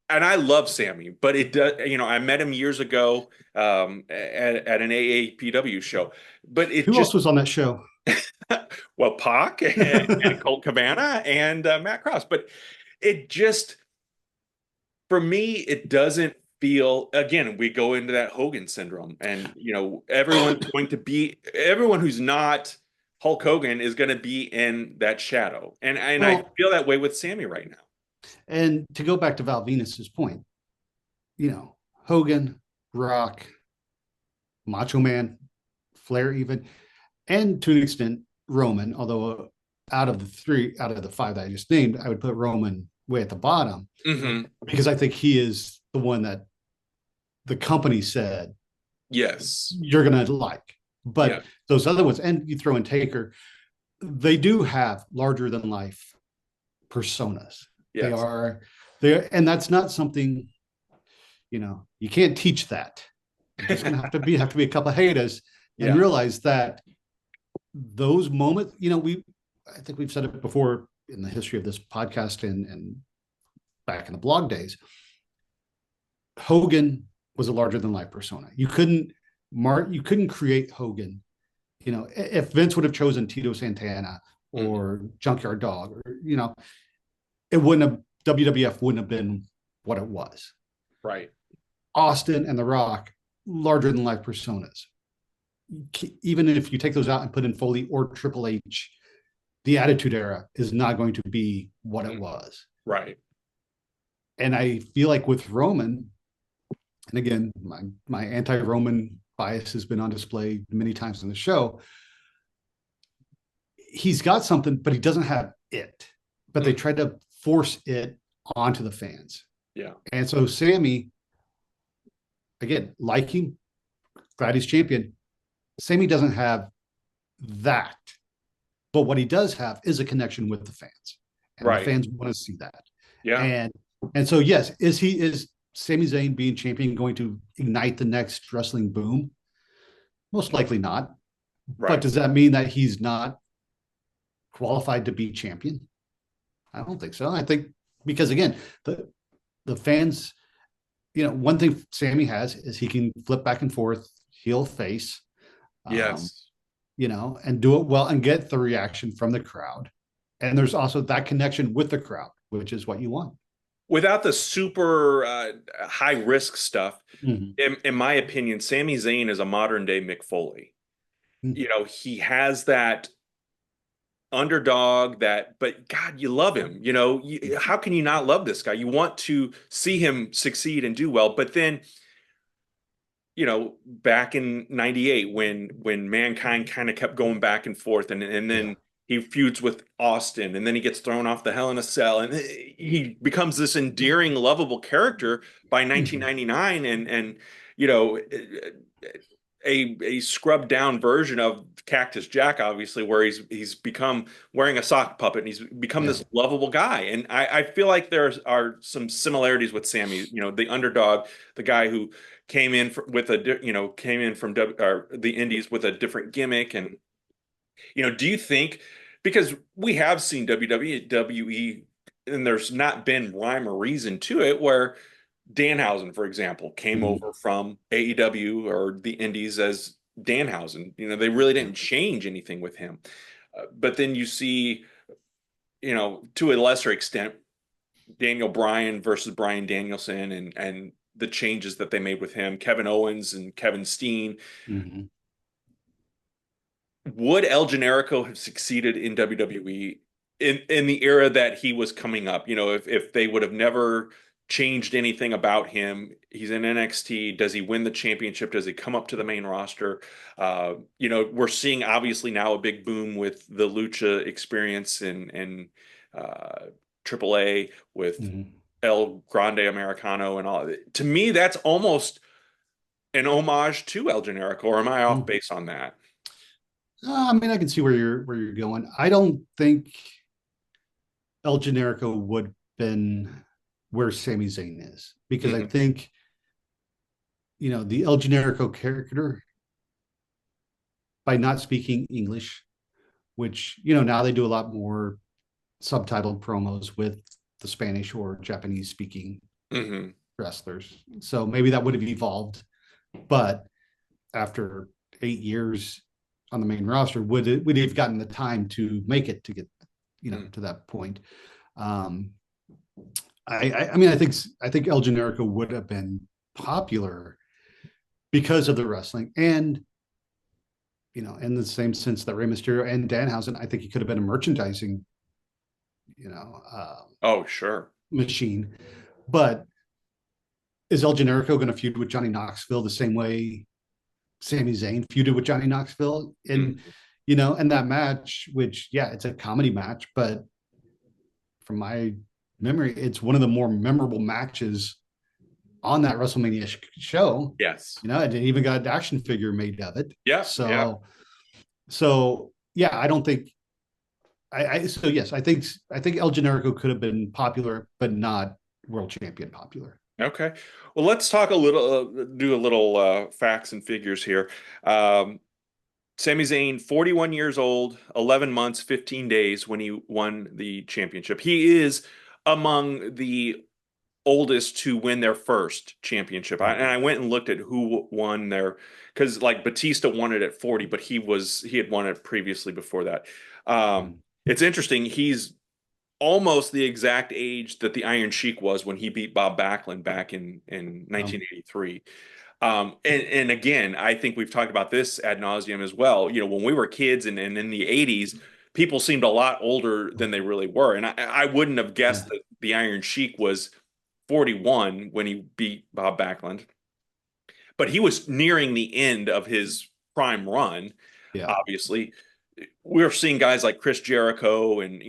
S1: I love Sammy, but it does. I met him years ago at an AAPW show, but it
S2: Who
S1: just
S2: else was on that show?
S1: well, Pac and Colt Cabana and Matt Cross. But it just, for me, it doesn't feel, again, we go into that Hogan syndrome. And, everyone who's not Hulk Hogan is going to be in that shadow. And I
S2: Well,
S1: feel that way with Sammy right now.
S2: and to go back to Val Venus's point, Hogan, Rock, Macho Man, Flair, even, and to an extent Roman. Although out of the five that I just named, I would put Roman way at the bottom
S1: Hmm.
S2: because I think he is the one that the company said
S1: Yes.
S2: you're gonna like.
S1: Yeah.
S2: But those other ones, and you throw in Taker, they do have larger than life personas. They
S1: Yes.
S2: are there, and that's not something you can't teach that. You're just gonna have to be a couple of haters and
S1: Yeah.
S2: realize that those moments, I think we've said it before in the history of this podcast and back in the blog days. Hogan was a larger than life persona. You couldn't create Hogan. If Vince would have chosen Tito Santana
S1: Mhm.
S2: or Junkyard Dog, or it wouldn't have WWF wouldn't have been what it was.
S1: Right.
S2: Austin and The Rock, larger than life personas. Even if you take those out and put in Foley or Triple H, the Attitude Era is not going to be what it
S1: Mm.
S2: was.
S1: Right.
S2: And I feel like with Roman, and again, my anti-Roman bias has been on display many times in the show. He's got something, but he doesn't have it. But they
S1: Mm.
S2: try to force it onto the fans.
S1: Yeah.
S2: And so Sami, again, like him, glad he's champion. Sami doesn't have that. But what he does have is a connection with the fans. And the
S1: Right.
S2: fans want to see that.
S1: Yeah.
S2: And and so yes, is Sami Zayn being champion going to ignite the next wrestling boom? Most likely not. But
S1: Right.
S2: does that mean that he's not qualified to be champion? I don't think so. I think because again, the fans, one thing Sami has is he can flip back and forth, heel face, um,
S1: Yes.
S2: and do it well and get the reaction from the crowd. And there's also that connection with the crowd, which is what you want.
S1: Without the super high risk stuff,
S2: Mm-hmm.
S1: in my opinion, Sami Zayn is a modern day Mick Foley.
S2: Mm-hmm.
S1: He has that underdog, that, but God, you love him. How can you not love this guy? You want to see him succeed and do well. But then, back in '98, when Mankind kind of kept going back and forth, and
S2: Yeah.
S1: then he feuds with Austin, and then he gets thrown off the Hell in a Cell, and he becomes this endearing, lovable character by
S2: Mm-hmm.
S1: 1999, and you know a scrubbed down version of Cactus Jack, obviously, where he's become wearing a sock puppet, and he's become
S2: Yeah.
S1: this lovable guy. And I feel like there are some similarities with Sammy, the underdog, the guy who came in with came in from the Indies with a different gimmick. And do you think, because we have seen WWE, and there's not been rhyme or reason to it, where Danhausen, for example, came
S2: Mm-hmm.
S1: over from AEW or the Indies as Danhausen. They really didn't change anything with him. But then you see, to a lesser extent, Daniel Bryan versus Bryan Danielson, and the changes that they made with him, Kevin Owens and Kevin Steen.
S2: Mm-hmm.
S1: Would El Generico have succeeded in WWE in the era that he was coming up? If they would have never changed anything about him, he's in NXT. Does he win the championship? Does he come up to the main roster? We're seeing obviously now a big boom with the Lucha experience and AAA with
S2: Mm-hmm.
S1: El Grande Americano and all. To me, that's almost an homage to El Generico, or am I off
S2: Mm-hmm.
S1: base on that?
S2: I mean, I can see where you're going. I don't think El Generico would have been where Sami Zayn is because I
S1: Mhm.
S2: think the El Generico character, by not speaking English, which now they do a lot more subtitled promos with the Spanish or Japanese speaking
S1: Mhm.
S2: wrestlers. So maybe that would have evolved, but after 8 years on the main roster, would have gotten the time to make it to get
S1: Mm.
S2: to that point. Um, I mean, I think El Generico would have been popular because of the wrestling, and in the same sense that Rey Mysterio and Danhausen, I think he could have been a merchandising, you know, uh,
S1: Oh, sure.
S2: machine. But is El Generico going to feud with Johnny Knoxville the same way Sami Zayn feuded with Johnny Knoxville? And
S1: Mm.
S2: and that match, which yeah, it's a comedy match, but from my memory, it's one of the more memorable matches on that WrestleMania show.
S1: Yes.
S2: It even got an action figure made of it.
S1: Yeah. Yeah.
S2: So yeah, I don't think so yes, I think El Generico could have been popular, but not world champion popular.
S1: Okay. Well, let's talk a little, do a little facts and figures here. Um, Sami Zayn, 41 years old, 11 months, 15 days when he won the championship. He is among the oldest to win their first championship. And I went and looked at who won their, because like Batista won it at 40, but he had won it previously before that. Um,
S2: Mm-hmm.
S1: it's interesting. He's almost the exact age that the Iron Sheik was when he beat Bob Backlund back in
S2: Um,
S1: 1983. And again, I think we've talked about this ad nauseum as well. When we were kids and in the 80s, people seemed a lot older than they really were. And I wouldn't have
S2: Yeah.
S1: guessed that the Iron Sheik was 41 when he beat Bob Backlund, but he was nearing the end of his prime run,
S2: Yeah.
S1: obviously. We're seeing guys like Chris Jericho and,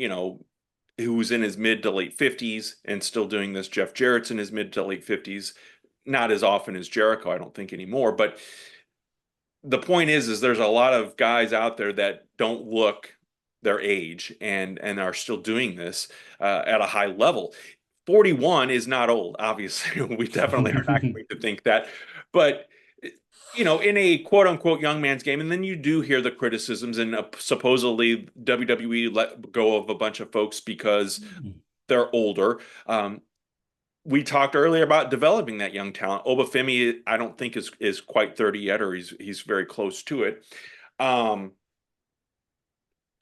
S1: who's in his mid to late 50s and still doing this. Jeff Jarrett's in his mid to late 50s. Not as often as Jericho, I don't think anymore. But the point is there's a lot of guys out there that don't look their age and are still doing this at a high level. 41 is not old, obviously. We definitely are not going to think that. But in a quote unquote young man's game, and then you do hear the criticisms, and supposedly WWE let go of a bunch of folks because they're older. We talked earlier about developing that young talent. Obafemi, I don't think is quite 30 yet, or he's very close to it.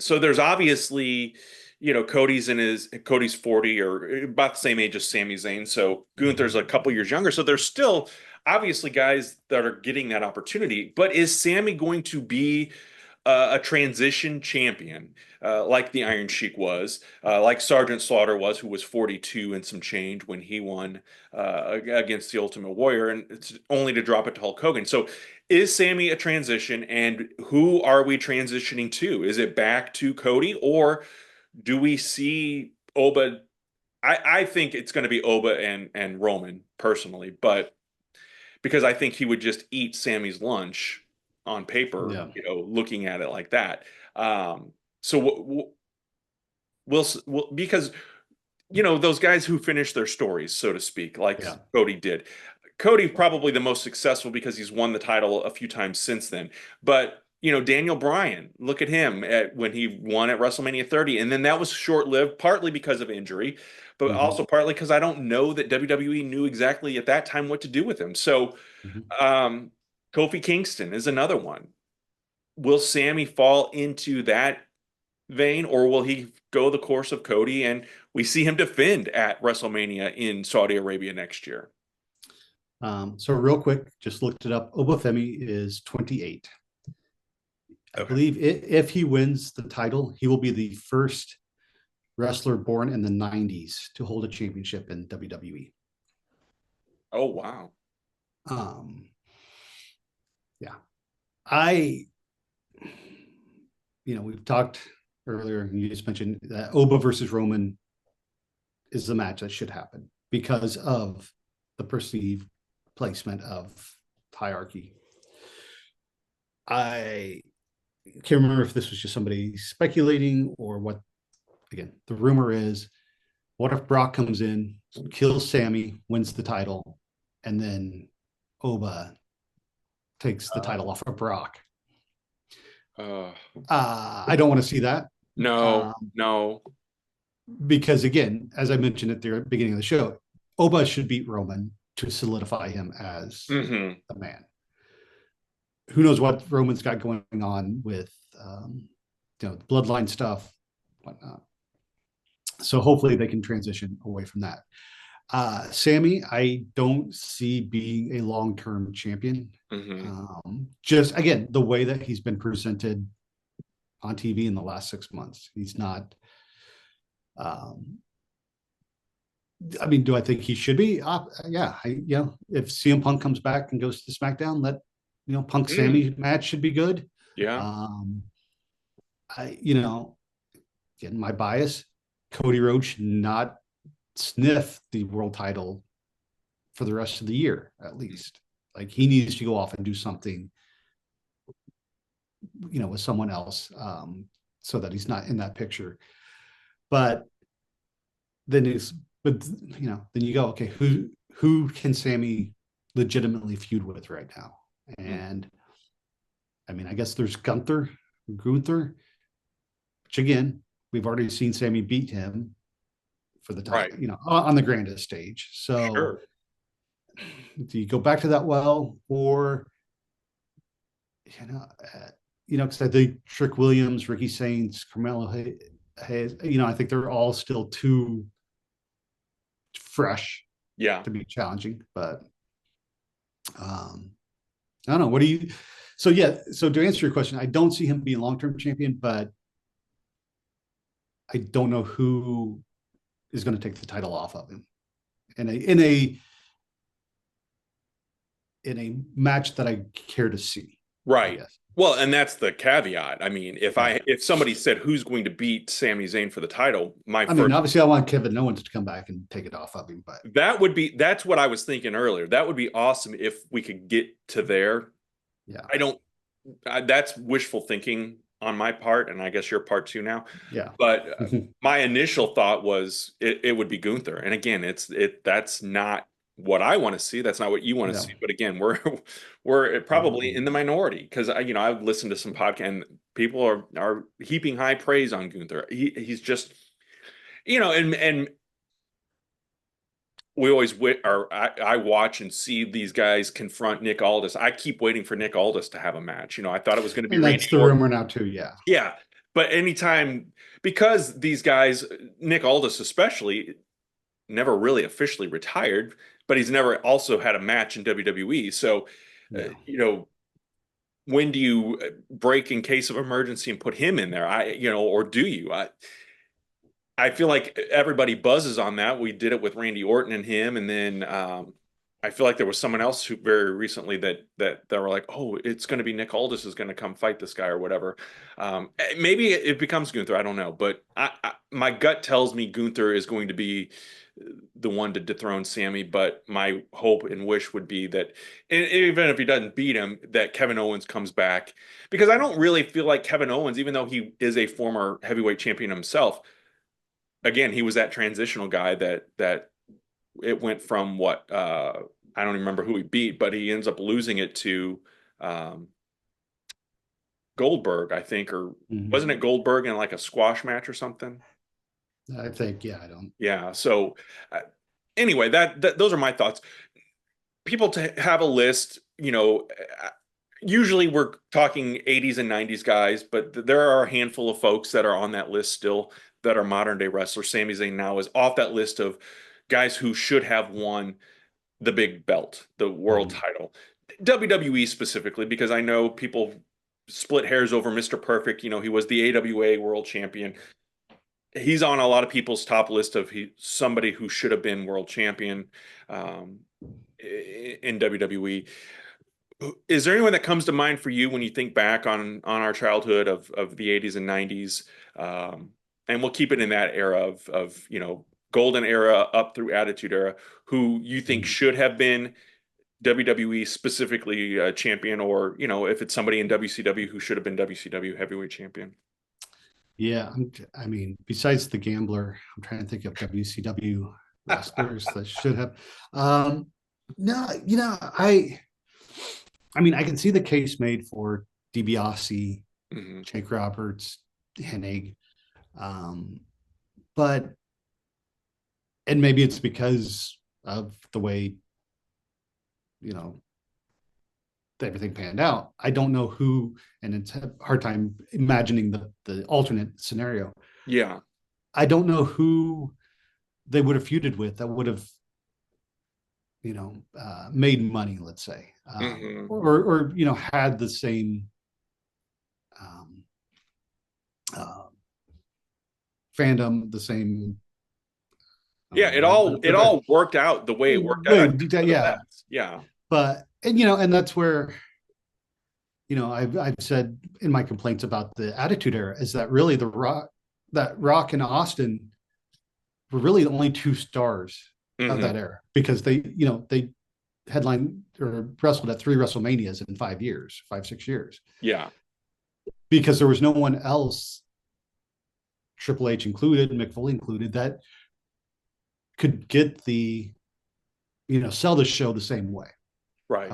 S1: So there's obviously, Cody's 40 or about the same age as Sami Zayn. So Gunther's a couple years younger. So there's still obviously guys that are getting that opportunity. But is Sami going to be a transition champion, like the Iron Sheik was, like Sergeant Slaughter was, who was 42 and some change when he won against the Ultimate Warrior, and it's only to drop it to Hulk Hogan. So, is Sami a transition, and who are we transitioning to? Is it back to Cody, or do we see Oba? I think it's going to be Oba and Roman personally, but because I think he would just eat Sammy's lunch on paper,
S2: Yeah.
S1: looking at it like that. So we'll because those guys who finish their stories, so to speak, like
S2: Yeah.
S1: Cody did. Cody probably the most successful because he's won the title a few times since then. But Daniel Bryan, look at him when he won at WrestleMania 30, and then that was short-lived, partly because of injury, but
S2: Mhm.
S1: also partly because I don't know that WWE knew exactly at that time what to do with him. So
S2: Mhm.
S1: Kofi Kingston is another one. Will Sammy fall into that vein, or will he go the course of Cody and we see him defend at WrestleMania in Saudi Arabia next year?
S2: So real quick, just looked it up. Obafemi is 28. I
S1: Okay.
S2: believe if he wins the title, he will be the first wrestler born in the 90s to hold a championship in WWE.
S1: Oh, wow.
S2: Um, yeah. I, we've talked earlier, and you just mentioned that Oba versus Roman is the match that should happen because of the perceived placement of hierarchy. I can't remember if this was just somebody speculating or what. Again, the rumor is, what if Brock comes in, kills Sammy, wins the title, and then Oba takes the title off of Brock?
S1: Uh,
S2: I don't want to see that.
S1: no,
S2: Um,
S1: no.
S2: because again, as I mentioned at the beginning of the show, Oba should beat Roman to solidify him as
S1: Hmm.
S2: a man. Who knows what Roman's got going on with bloodline stuff, whatnot. So hopefully they can transition away from that. Sammy, I don't see being a long-term champion.
S1: Hmm.
S2: Just again, the way that he's been presented on TV in the last 6 months, he's not. I mean, do I think he should be? Yeah, if CM Punk comes back and goes to SmackDown, Punk
S1: Mm.
S2: Sammy match should be good.
S1: Yeah.
S2: Um, again, my bias, Cody Rhodes should not sniff the world title for the rest of the year, at least. Like he needs to go off and do something, with someone else, so that he's not in that picture. But then then you go, okay, who can Sammy legitimately feud with right now?
S1: Mm.
S2: And I mean, I guess there's Gunther, which again, we've already seen Sammy beat him for the
S1: Right.
S2: title, on the grandest stage. So
S1: Sure.
S2: do you go back to that well, or you know, because I think Trick Williams, Ricky Saints, Carmelo Hayes, I think they're all still too fresh
S1: Yeah.
S2: to be challenging. But I don't know. What do you? So yeah. So to answer your question, I don't see him being long term champion, but I don't know who is going to take the title off of him in a match that I care to see, I
S1: Right.
S2: guess.
S1: Well, and that's the caveat. I mean,
S2: Yeah.
S1: if somebody said who's going to beat Sami Zayn for the title, my
S2: I mean,
S1: first
S2: obviously, I want Kevin Owens to come back and take it off of him, but
S1: that's what I was thinking earlier. That would be awesome if we could get to there.
S2: yeah,
S1: I don't that's wishful thinking on my part, and I guess your part too now.
S2: yeah,
S1: But my initial thought was it would be Gunther, and again, that's not what I want to see. That's not what you want to
S2: no,
S1: see. But again, we're probably in the minority because I've listened to some podcast and people are heaping high praise on Gunther. He's just and we always or I watch and see these guys confront Nick Aldis. I keep waiting for Nick Aldis to have a match. I thought it was going to be
S2: and
S1: Randy
S2: that's the
S1: Orton.
S2: rumor now too. Yeah,
S1: Yeah, but anytime because these guys, Nick Aldis especially, never really officially retired, but he's never also had a match in WWE. So,
S2: yeah,
S1: when do you break in case of emergency and put him in there? Or do you? I feel like everybody buzzes on that. We did it with Randy Orton and him, and then I feel like there was someone else who very recently that were like, "Oh, it's going to be Nick Aldis is going to come fight this guy or whatever." Maybe it becomes Gunther. I don't know, but my gut tells me Gunther is going to be the one to dethrone Sammy. But my hope and wish would be that, even if he doesn't beat him, that Kevin Owens comes back because I don't really feel like Kevin Owens, even though he is a former heavyweight champion himself again, he was that transitional guy that it went from what I don't even remember who he beat, but he ends up losing it to um, Goldberg, I think, or wasn't
S2: mm-hmm.
S1: it Goldberg in like a squash match or something?
S2: I think, yeah, I don't.
S1: Yeah. So uh, anyway, those are my thoughts. People to have a list, usually we're talking 80s and 90s guys, but there are a handful of folks that are on that list still that are modern day wrestlers. Sami Zayn now is off that list of guys who should have won the big belt, the world
S2: Mm-hmm.
S1: title. WWE specifically, because I know people split hairs over Mr. Perfect. He was the AWA world champion. He's on a lot of people's top list of somebody who should have been world champion um, in WWE. Is there anyone that comes to mind for you when you think back on our childhood of the 80s and 90s? And we'll keep it in that era of golden era up through attitude era, who you think
S2: Mm-hmm.
S1: should have been WWE specifically champion, or if it's somebody in WCW who should have been WCW heavyweight champion.
S2: Yeah, I mean, besides the gambler, I'm trying to think of WCW wrestlers that should have. No, I mean, I can see the case made for DiBiase,
S1: Hmm.
S2: Jake Roberts, Hennig, um, but and maybe it's because of the way you know everything panned out. I don't know who, and it's a hard time imagining the alternate scenario.
S1: Yeah.
S2: I don't know who they would have feuded with that would have made money, let's say,
S1: Hmm.
S2: or had the same um, uh, fandom, the same.
S1: Yeah, it all worked out the way it worked out. I think for the
S2: Yeah,
S1: best. Yeah.
S2: but and that's where I've said in my complaints about the Attitude Era is that really Rock and Austin were really the only two stars of
S1: Hmm.
S2: that era because they headlined or wrestled at 3 WrestleManias in 5 years, 5, 6 years,
S1: Yeah.
S2: because there was no one else, Triple H included, Mick Foley included, that could get sell the show the same way.
S1: Right.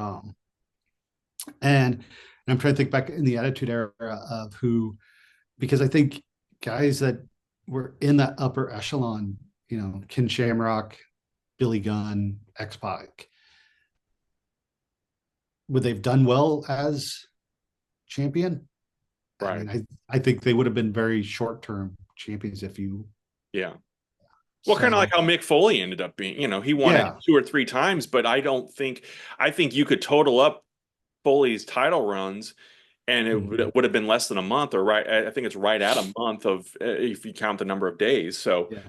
S2: And I'm trying to think back in the Attitude Era of who, because I think guys that were in that upper echelon, Ken Shamrock, Billy Gunn, X-Pac, would they've done well as champion? I
S1: Right.
S2: mean, I think they would have been very short-term champions if you.
S1: Yeah. Well, kind of like
S2: So
S1: how Mick Foley ended up being, he won it
S2: yeah,
S1: 2 or 3 times, but I think you could total up Foley's title runs and it
S2: Mhm.
S1: would have been less than a month, or right, I think it's right at a month of if you count the number of days. So,
S2: Yeah.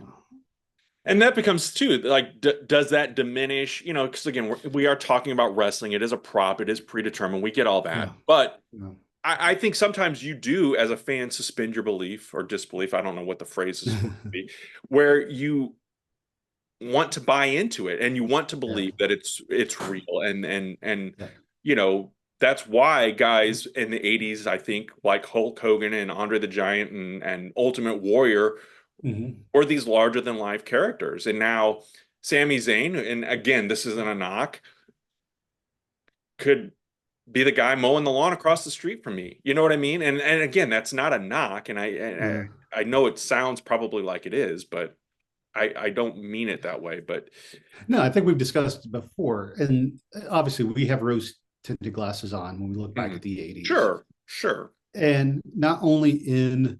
S1: and that becomes too like, does that diminish? Because again, we are talking about wrestling. It is a prop. It is predetermined. We get all that,
S2: Yeah.
S1: but
S2: Yeah.
S1: I think sometimes you do, as a fan, suspend your belief or disbelief. I don't know what the phrase is supposed to be, where you want to buy into it and you want to
S2: Yeah.
S1: believe that it's real, and
S2: Yeah.
S1: you know that's why guys in the 80s, I think, like Hulk Hogan and Andre the Giant and Ultimate Warrior,
S2: Mhm.
S1: were these larger than life characters. And now Sami Zayn, and again, this isn't a knock, could be the guy mowing the lawn across the street from me. You know what I mean? And again, that's not a knock, and
S2: Yeah.
S1: I know it sounds probably like it is, but I don't mean it that way. But
S2: No, I think we've discussed before, and obviously we have rose tinted glasses on when we look back
S1: mhm.
S2: at the '80s,
S1: Sure, sure.
S2: and not only in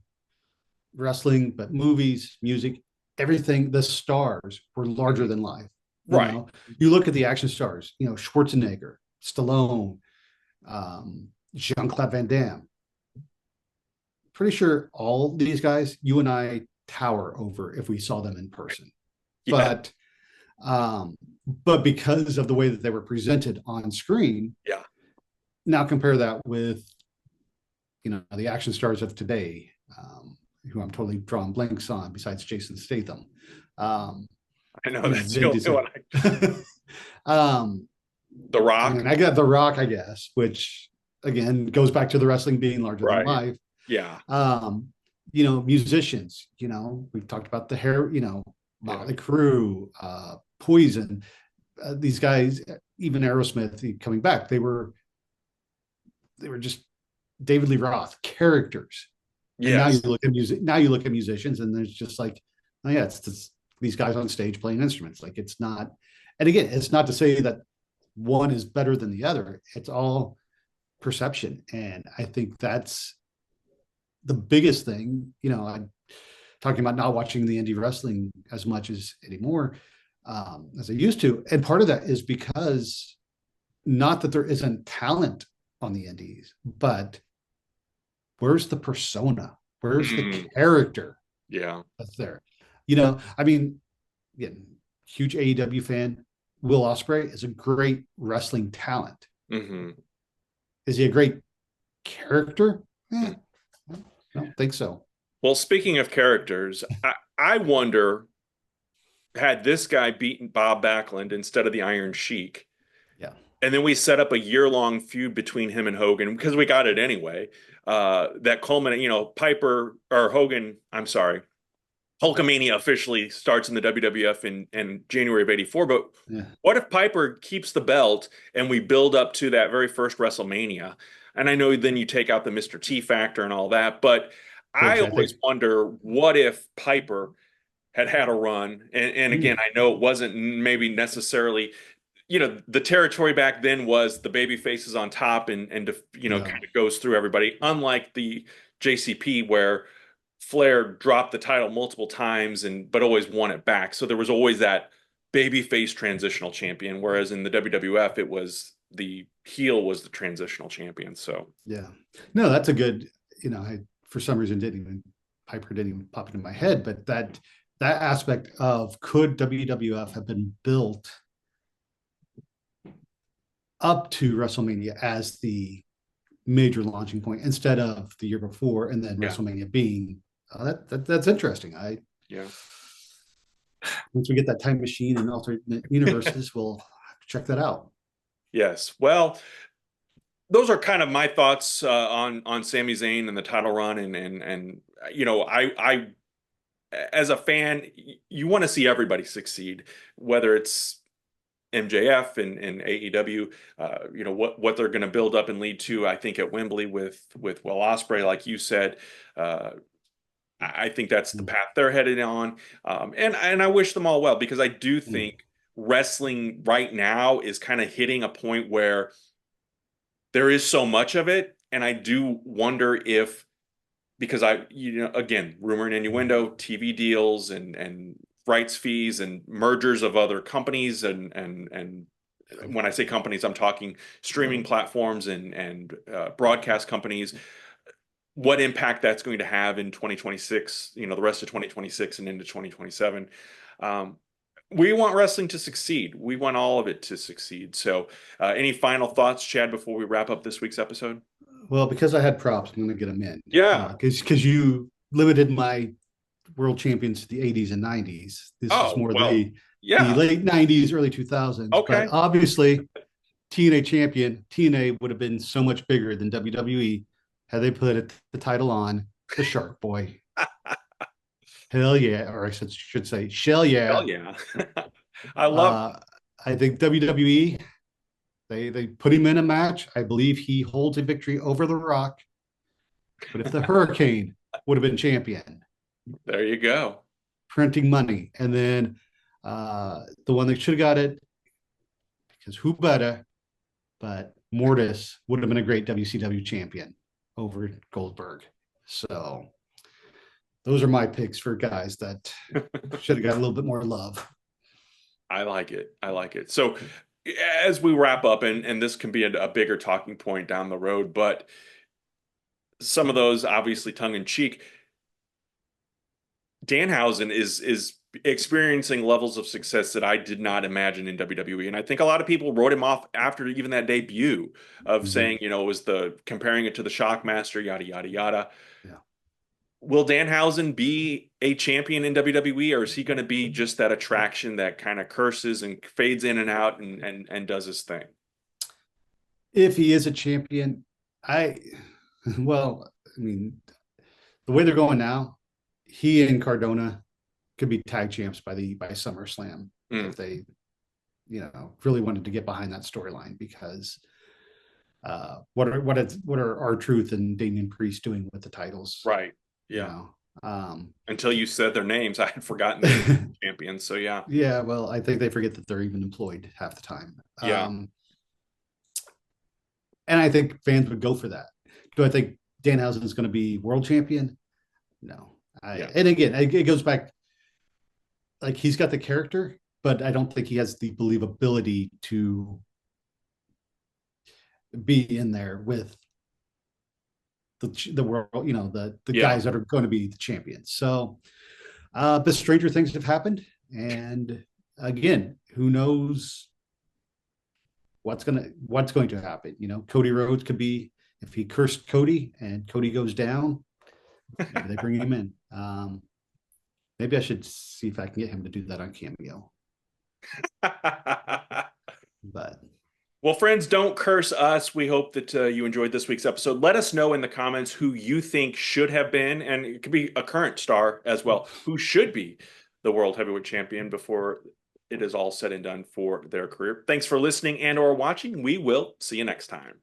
S2: wrestling but movies, music, everything. The stars were larger
S1: Mhm.
S2: than life. You
S1: Right.
S2: know, you look at the action stars. You know, Schwarzenegger, Stallone, Jean Claude Van Damme. Pretty sure all these guys, you and I tower over if we saw them in person.
S1: Yeah,
S2: But um, but because of the way that they were presented on screen,
S1: yeah.
S2: now compare that with the action stars of today, who I'm totally drawing blanks on besides Jason Statham. Um,
S1: I know that's the
S2: Vin
S1: only
S2: Diesel.
S1: one.
S2: um,
S1: The Rock.
S2: and I got The Rock, I guess, which again goes back to the wrestling being larger than
S1: Right.
S2: life.
S1: Yeah.
S2: Um, musicians, we've talked about the hair,
S1: Yeah.
S2: Motley Crue, Poison, these guys, even Aerosmith coming back, they were just David Lee Roth characters. And now you
S1: Yes.
S2: look at music, now you look at musicians, and there's just like, oh yeah, it's these guys on stage playing instruments. Like it's not, and again, it's not to say that one is better than the other. It's all perception, and I think that's the biggest thing. I'm talking about not watching the indie wrestling as much as anymore as I used to, and part of that is because not that there isn't talent on the indies, but where's the persona? Where's the
S1: Mm,
S2: character
S1: yeah.
S2: that's there? I mean, again, huge AEW fan. Will Ospreay is a great wrestling talent.
S1: Hmm.
S2: Is he a great character? I don't think so.
S1: Well, speaking of characters, I wonder, had this guy beaten Bob Backlund instead of the Iron Sheik,
S2: Yeah.
S1: and then we set up a year-long feud between him and Hogan because we got it anyway. That culminated, Piper or Hogan, I'm sorry, Hulkamania officially starts in the WWF in January of '84. But
S2: Yeah.
S1: what if Piper keeps the belt and we build up to that very first WrestleMania? And I know then you take out the Mr. T factor and all that, but I
S2: Which I
S1: always
S2: think.
S1: wonder, what if Piper had a run? And again,
S2: Mm,
S1: I know it wasn't maybe necessarily, the territory back then was the baby faces on top, and
S2: yeah.
S1: kind of goes through everybody, unlike the JCP where Flair dropped the title multiple times but always won it back. So there was always that babyface transitional champion, whereas in the WWF it was the heel was the transitional champion. So
S2: Yeah. No, that's a good. I for some reason didn't even Piper didn't even pop into my head, but that aspect of could WWF have been built up to WrestleMania as the major launching point instead of the year before, and then
S1: yeah,
S2: WrestleMania being that's interesting. I
S1: yeah.
S2: Once we get that time machine and alternate universes, we'll check that out.
S1: Yes. Well, those are kind of my thoughts on Sami Zayn and the title run, and I as a fan, you want to see everybody succeed, whether it's MJF and AEW, what they're going to build up and lead to. I think at Wembley with Will Ospreay, like you said, uh, I think that's the
S2: Mm,
S1: path they're headed on, and I wish them all well, because I do
S2: mm,
S1: think wrestling right now is kind of hitting a point where there is so much of it, and I do wonder if, because again, rumor and innuendo, TV deals and rights fees and mergers of other companies and when I say companies, I'm talking streaming platforms and broadcast companies, what impact that's going to have in 2026, the rest of 2026 and into 2027. We want wrestling to succeed. We want all of it to succeed. So, any final thoughts, Chad, before we wrap up this week's episode?
S2: Well, because I had props, I'm going to get them in.
S1: Yeah.
S2: Because you limited my world champions to the 80s and 90s. This is
S1: Oh,
S2: more
S1: well,
S2: the
S1: yeah.
S2: late 90s, early 2000s. But
S1: Okay.
S2: obviously, TNA champion, TNA would have been so much bigger than WWE had they put the title on the Shark Boy. Hell yeah. Or I should say, shell
S1: Hell
S2: yeah.
S1: yeah. I love
S2: Uh, I think WWE, they put him in a match. I believe he holds a victory over The Rock. But if the Hurricane would have been champion,
S1: There you go.
S2: printing money. And then the one that should have got it, because who better, but Mortis would have been a great WCW champion over Goldberg. So those are my picks for guys that should have got a little bit more love.
S1: I like it. I like it. So as we wrap up, and this can be a bigger talking point down the road, but some of those obviously tongue in cheek. Danhausen is experiencing levels of success that I did not imagine in WWE. And I think a lot of people wrote him off after even that debut of saying, it was the comparing it to the Shockmaster, yada, yada, yada.
S2: Yeah.
S1: Will Danhausen be a champion in WWE, or is he going to be just that attraction that kind of curses and fades in and out and does his thing?
S2: If he is a champion, well, I mean, the way they're going now, he and Cardona could be tag champs by SummerSlam if they, really wanted to get behind that storyline, because what are R-Truth and Damian Priest doing with the titles?
S1: Right. Yeah. Until you said their names, I had forgotten the champions. So yeah.
S2: Yeah. Well, I think they forget that they're even employed half the time.
S1: Yeah.
S2: And I think fans would go for that. Do I think Danhausen is going to be world champion? No. And again, it goes back, like, he's got the character, but I don't think he has the believability to be in there with the world, the guys that are going to be the champions. So, but stranger things have happened, and again, who knows what's going to happen? Cody Rhodes could be, if he cursed Cody and Cody goes down, maybe they bring him in. Maybe I should see if I can get him to do that on Cameo. But
S1: well, friends, don't curse us. We hope that you enjoyed this week's episode. Let us know in the comments who you think should have been, and it could be a current star as well, who should be the World Heavyweight Champion before it is all said and done for their career. Thanks for listening and or watching. We will see you next time.